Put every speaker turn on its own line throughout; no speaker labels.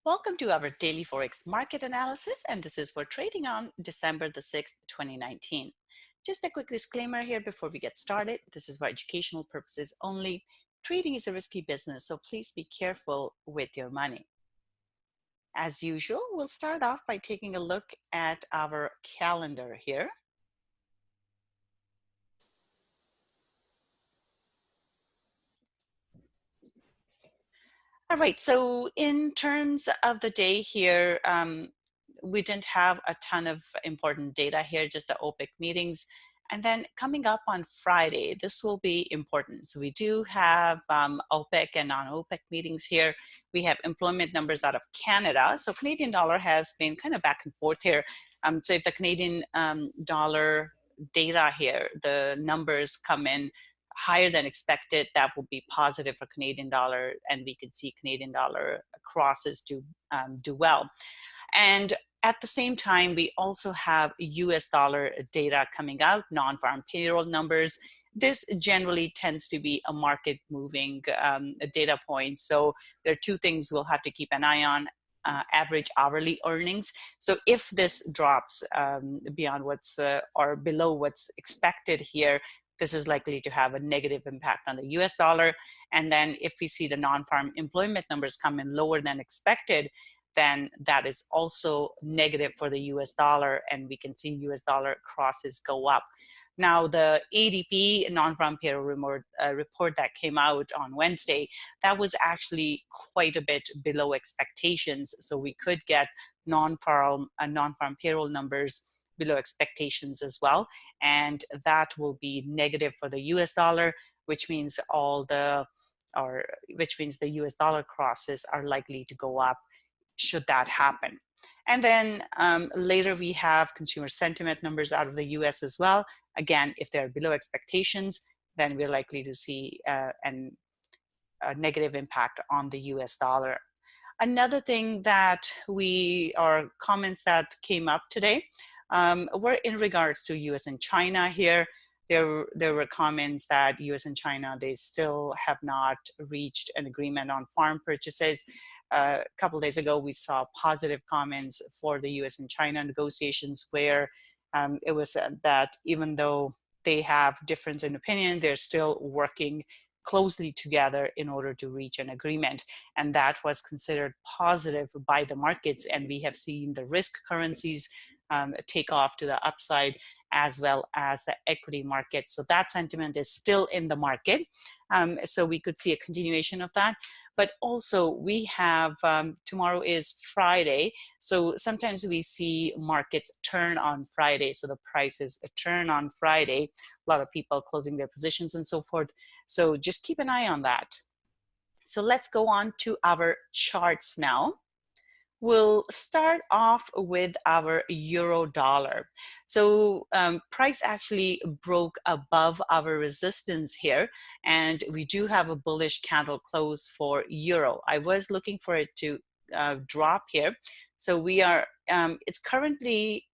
Welcome to our daily Forex market analysis, and this is for trading on December the 6th, 2019. Just a quick disclaimer here before we get started. This is for educational purposes only. Trading is a risky business, so please be careful with your money. As usual, we'll start off by taking a look at our calendar here. All right, so in terms of the day here, we didn't have a ton of important data here, just the OPEC meetings. And then coming up on Friday, this will be important. So we do have OPEC and non-OPEC meetings here. We have employment numbers out of Canada. So Canadian dollar has been kind of back and forth here. So if the Canadian dollar data here, the numbers come in higher than expected, that will be positive for Canadian dollar, and we could see Canadian dollar crosses do well. And at the same time, we also have US dollar data coming out, non-farm payroll numbers. This generally tends to be a market moving data point. So there are two things we'll have to keep an eye on. Average hourly earnings. So if this drops beyond what's or below what's expected here, this is likely to have a negative impact on the US dollar. And then if we see the non-farm employment numbers come in lower than expected, then that is also negative for the US dollar, and we can see US dollar crosses go up. Now, the ADP non-farm payroll report that came out on Wednesday, that was actually quite a bit below expectations. So we could get non-farm payroll numbers below expectations as well, and that will be negative for the US dollar, which means the US dollar crosses are likely to go up should that happen. And then later we have consumer sentiment numbers out of the US as well. Again, if they're below expectations, then we're likely to see a negative impact on the US dollar. Another thing that comments that came up today were in regards to US and China here. There were comments that US and China, they still have not reached an agreement on farm purchases. A couple of days ago, we saw positive comments for the US and China negotiations where it was said that even though they have difference in opinion, they're still working closely together in order to reach an agreement. And that was considered positive by the markets. And we have seen the risk currencies take off to the upside, as well as the equity market. So that sentiment is still in the market. So we could see a continuation of that. But also we have, tomorrow is Friday. So sometimes we see markets turn on Friday. So the prices turn on Friday. A lot of people closing their positions and so forth. So just keep an eye on that. So let's go on to our charts now. We'll start off with our euro dollar. So price actually broke above our resistance here, and we do have a bullish candle close for euro. I was looking for it to drop here. So we are, it's currently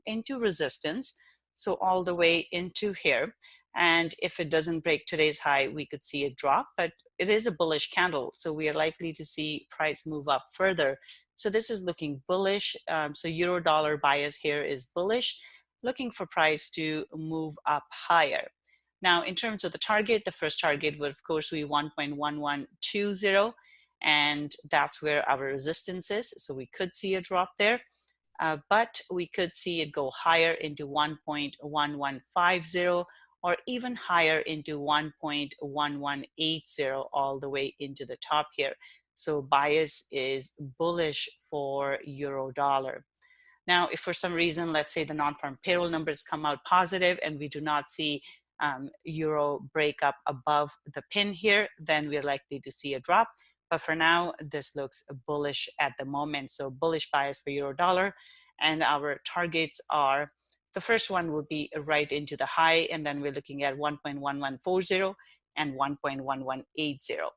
into resistance, so all the way into here. And if it doesn't break today's high, we could see a drop, but it is a bullish candle. So we are likely to see price move up further. So this is looking bullish. So euro dollar bias here is bullish, looking for price to move up higher. Now, in terms of the target, the first target would of course be 1.1120, and that's where our resistance is. So we could see a drop there, but we could see it go higher into 1.1150, or even higher into 1.1180 all the way into the top here. So bias is bullish for euro dollar. Now, if for some reason, let's say the non-farm payroll numbers come out positive and we do not see euro break up above the pin here, then we're likely to see a drop. But for now, this looks bullish at the moment. So bullish bias for euro dollar. And our targets are, the first one will be right into the high, and then we're looking at 1.1140 and 1.1180.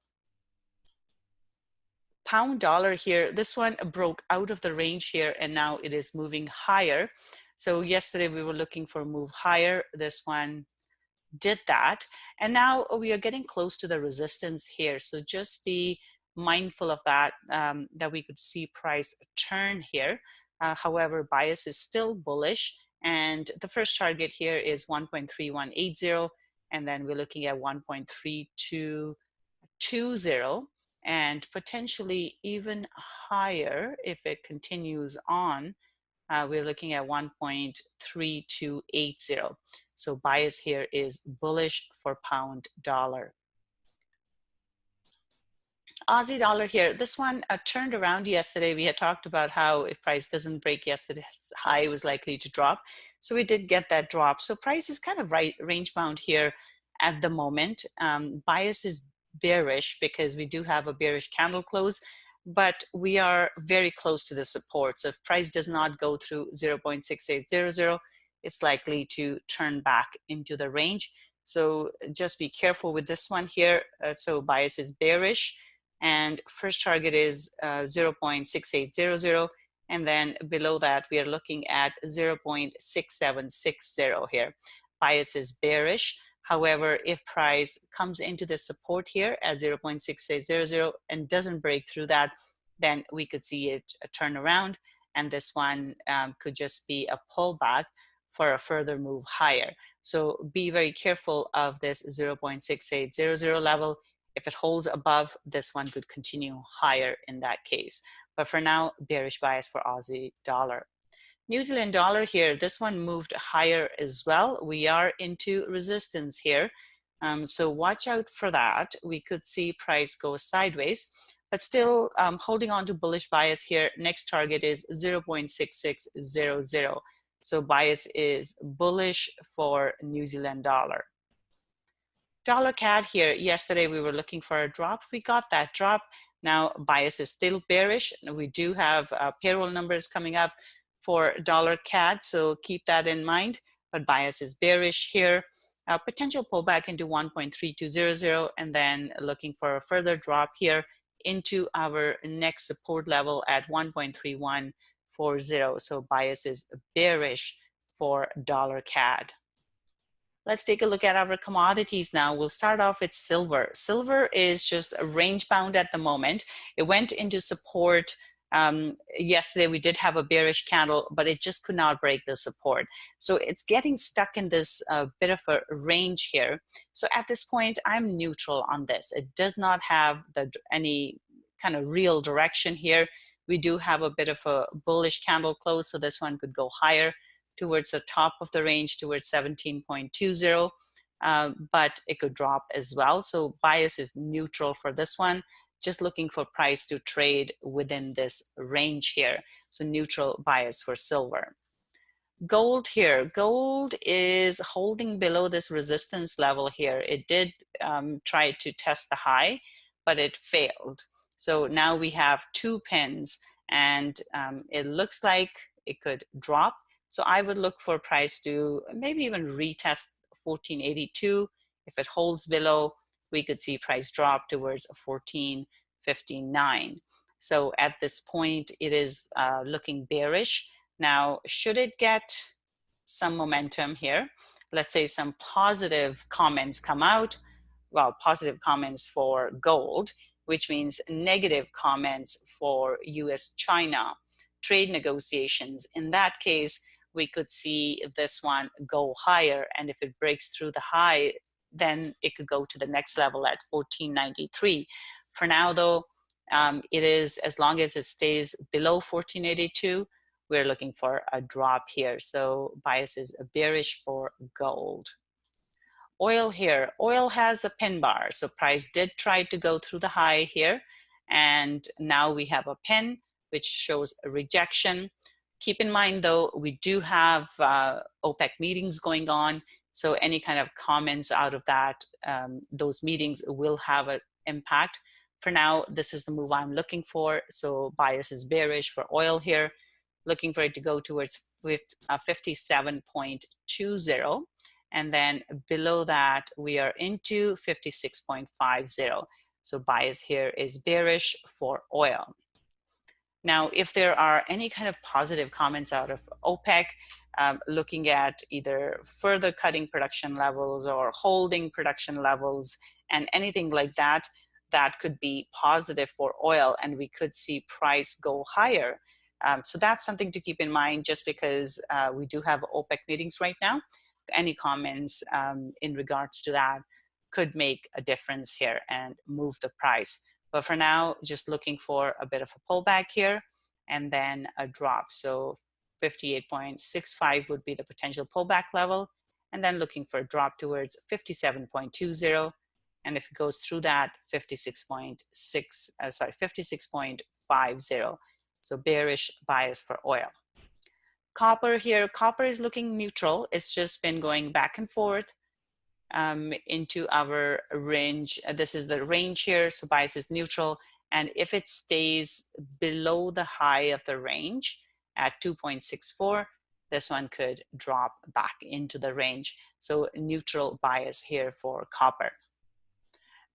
Pound dollar here, this one broke out of the range here, and now it is moving higher. So yesterday we were looking for a move higher. This one did that, and now we are getting close to the resistance here. So just be mindful of that, that we could see price turn here. However, bias is still bullish, and the first target here is 1.3180, and then we're looking at 1.3220, and potentially even higher if it continues on. We're looking at 1.3280. So bias here is bullish for pound dollar. Aussie dollar here, this one turned around yesterday. We had talked about how if price doesn't break yesterday's high, it was likely to drop. So we did get that drop. So price is kind of range bound here at the moment. Bias is bearish because we do have a bearish candle close, but we are very close to the support. So if price does not go through 0.6800, it's likely to turn back into the range. So just be careful with this one here. So bias is bearish, and first target is 0.6800, and then below that we are looking at 0.6760 here. Bias is bearish. However, if price comes into the support here at 0.6800 and doesn't break through that, then we could see it turn around, and this one could just be a pullback for a further move higher. So be very careful of this 0.6800 level. If it holds above, this one could continue higher in that case. But for now, bearish bias for Aussie dollar. New Zealand dollar here, this one moved higher as well. We are into resistance here. So watch out for that. We could see price go sideways, but still holding on to bullish bias here. Next target is 0.6600. So bias is bullish for New Zealand dollar. Dollar CAD here, yesterday we were looking for a drop. We got that drop. Now bias is still bearish. We do have payroll numbers coming up for dollar CAD, so keep that in mind. But bias is bearish here. Potential pullback into 1.3200, and then looking for a further drop here into our next support level at 1.3140. So bias is bearish for dollar CAD. Let's take a look at our commodities now. We'll start off with silver. Silver is just range bound at the moment. It went into support yesterday. We did have a bearish candle, but it just could not break the support. So it's getting stuck in this bit of a range here. So at this point, I'm neutral on this. It does not have any kind of real direction here. We do have a bit of a bullish candle close, so this one could go higher towards the top of the range, towards 17.20, but it could drop as well. So bias is neutral for this one, just looking for price to trade within this range here. So neutral bias for silver. Gold here, gold is holding below this resistance level here. It did try to test the high, but it failed. So now we have two pins, and it looks like it could drop. So I would look for price to maybe even retest 1482. If it holds below, we could see price drop towards 1459. So at this point, it is looking bearish. Now, should it get some momentum here, let's say some positive comments come out, well, positive comments for gold, which means negative comments for US-China trade negotiations. In that case, we could see this one go higher, and if it breaks through the high, then it could go to the next level at 1493. For now though, it is, as long as it stays below 1482, we're looking for a drop here. So bias is bearish for gold. Oil here, oil has a pin bar, so price did try to go through the high here, and now we have a pin which shows a rejection. Keep in mind though, we do have OPEC meetings going on, so any kind of comments out of that, those meetings will have an impact. For now, this is the move I'm looking for, so bias is bearish for oil here, looking for it to go towards 57.20, and then below that we are into 56.50. So bias here is bearish for oil. Now, if there are any kind of positive comments out of OPEC, looking at either further cutting production levels or holding production levels and anything like that, that could be positive for oil, and we could see price go higher. So that's something to keep in mind, just because we do have OPEC meetings right now. Any comments in regards to that could make a difference here and move the price. But for now, just looking for a bit of a pullback here and then a drop. So 58.65 would be the potential pullback level, and then looking for a drop towards 57.20. And if it goes through that, 56.50. So bearish bias for oil. Copper here, copper is looking neutral. It's just been going back and forth into our range. This is the range here, so bias is neutral. And if it stays below the high of the range at 2.64, this one could drop back into the range. So neutral bias here for copper.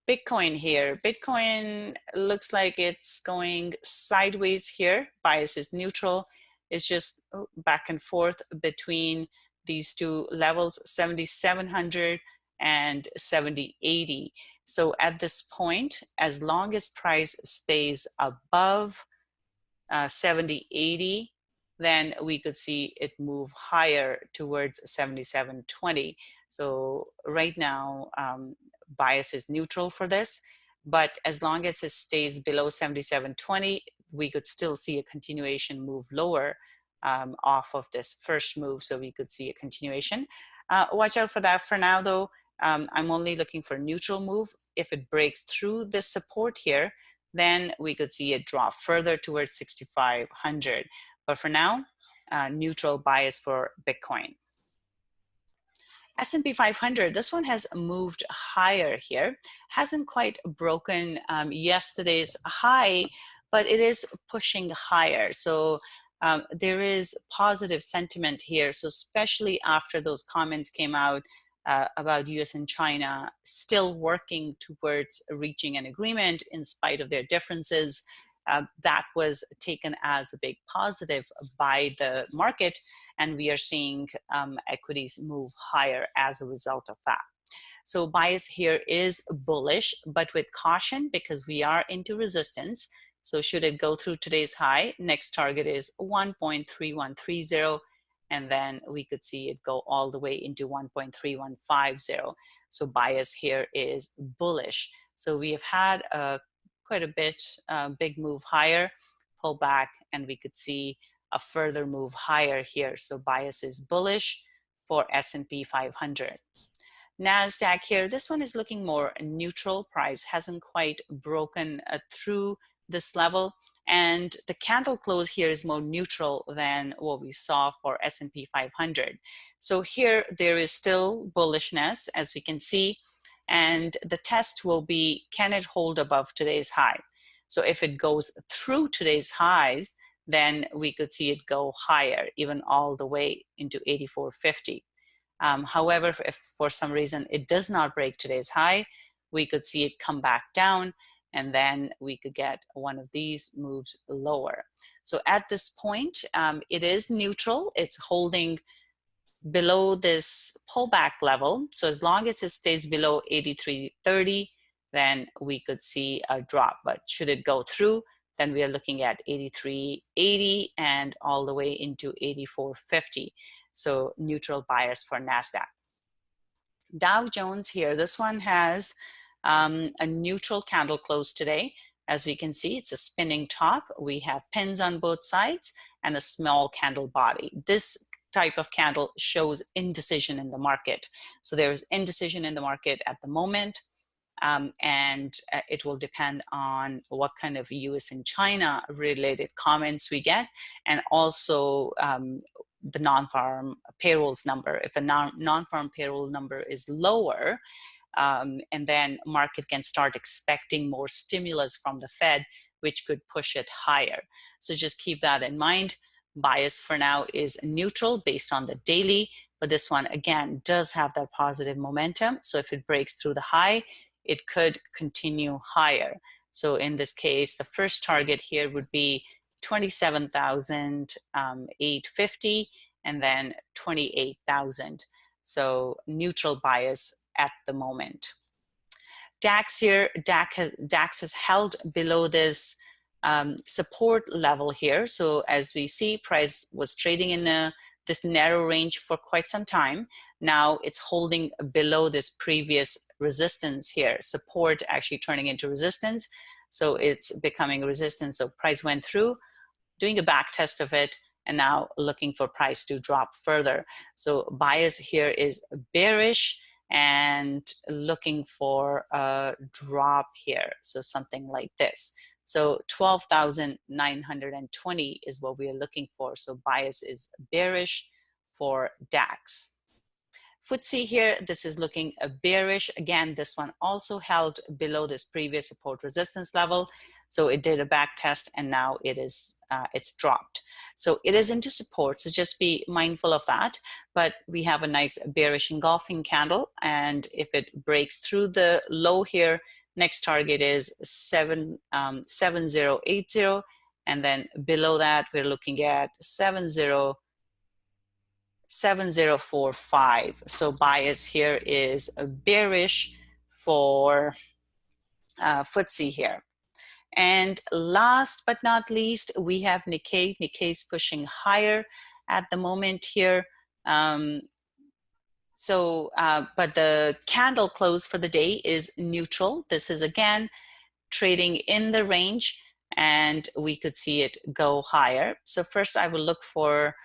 Bitcoin here, Bitcoin looks like it's going sideways here. Bias is neutral. It's just back and forth between these two levels, 7,700 and 70.80. So at this point, as long as price stays above 70.80, then we could see it move higher towards 77.20. So right now, bias is neutral for this, but as long as it stays below 77.20, we could still see a continuation move lower off of this first move. So we could see a continuation. Watch out for that. For now though, I'm only looking for a neutral move. If it breaks through this support here, then we could see it drop further towards 6,500. But for now, neutral bias for Bitcoin. S&P 500, this one has moved higher here. Hasn't quite broken yesterday's high, but it is pushing higher. So there is positive sentiment here. So especially after those comments came out about US and China still working towards reaching an agreement in spite of their differences, that was taken as a big positive by the market. And we are seeing equities move higher as a result of that. So bias here is bullish, but with caution because we are into resistance. So should it go through today's high, next target is 1.3130, and then we could see it go all the way into 1.3150. So bias here is bullish. So we have had quite a bit big move higher, pull back, and we could see a further move higher here. So bias is bullish for S&P 500. Nasdaq here, this one is looking more neutral. Price hasn't quite broken through this level, and the candle close here is more neutral than what we saw for S&P 500. So here there is still bullishness, as we can see, and the test will be, can it hold above today's high? So if it goes through today's highs, then we could see it go higher, even all the way into 84.50. However, if for some reason it does not break today's high, we could see it come back down, and then we could get one of these moves lower. So at this point, it is neutral. It's holding below this pullback level. So as long as it stays below 83.30, then we could see a drop. But should it go through, then we are looking at 83.80 and all the way into 84.50. So neutral bias for Nasdaq. Dow Jones here, this one has a neutral candle close today. As we can see, it's a spinning top. We have pins on both sides and a small candle body. This type of candle shows indecision in the market. So there is indecision in the market at the moment. And it will depend on what kind of US and China related comments we get, and also the non-farm payrolls number. If the non-farm payroll number is lower, and then market can start expecting more stimulus from the Fed, which could push it higher. So just keep that in mind. Bias for now is neutral based on the daily, but this one again does have that positive momentum. So if it breaks through the high, it could continue higher. So in this case, the first target here would be 27,850 and then 28,000. So neutral bias at the moment. DAX here, DAX has held below this support level here. So as we see, price was trading in this narrow range for quite some time. Now it's holding below this previous resistance here, support actually turning into resistance. So it's becoming resistance. So price went through, doing a back test of it, and now looking for price to drop further. So bias here is bearish and looking for a drop here. So something like this. So 12,920 is what we are looking for. So bias is bearish for DAX. FTSE here, this is looking bearish. Again, this one also held below this previous support resistance level. So it did a back test and now it's dropped. So it is into support, so just be mindful of that. But we have a nice bearish engulfing candle, and if it breaks through the low here, next target is 7080, and then below that we're looking at 7045. So bias here is bearish for FTSE here. And last but not least, we have Nikkei. Nikkei is pushing higher at the moment here. But the candle close for the day is neutral. This is again trading in the range, and we could see it go higher. So first I will look for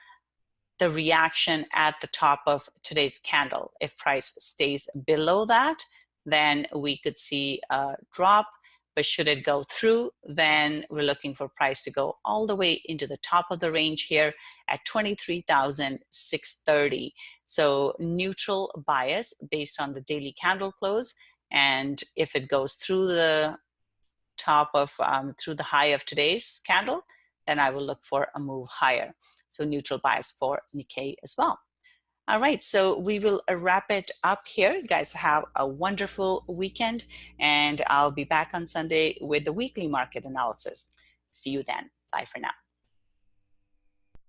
the reaction at the top of today's candle. If price stays below that, then we could see a drop. But should it go through, then we're looking for price to go all the way into the top of the range here at 23,630. So neutral bias based on the daily candle close. And if it goes through the top of, through the high of today's candle, then I will look for a move higher. So neutral bias for Nikkei as well. All right, so we will wrap it up here. You guys have a wonderful weekend, and I'll be back on Sunday with the weekly market analysis. See you then. Bye for now.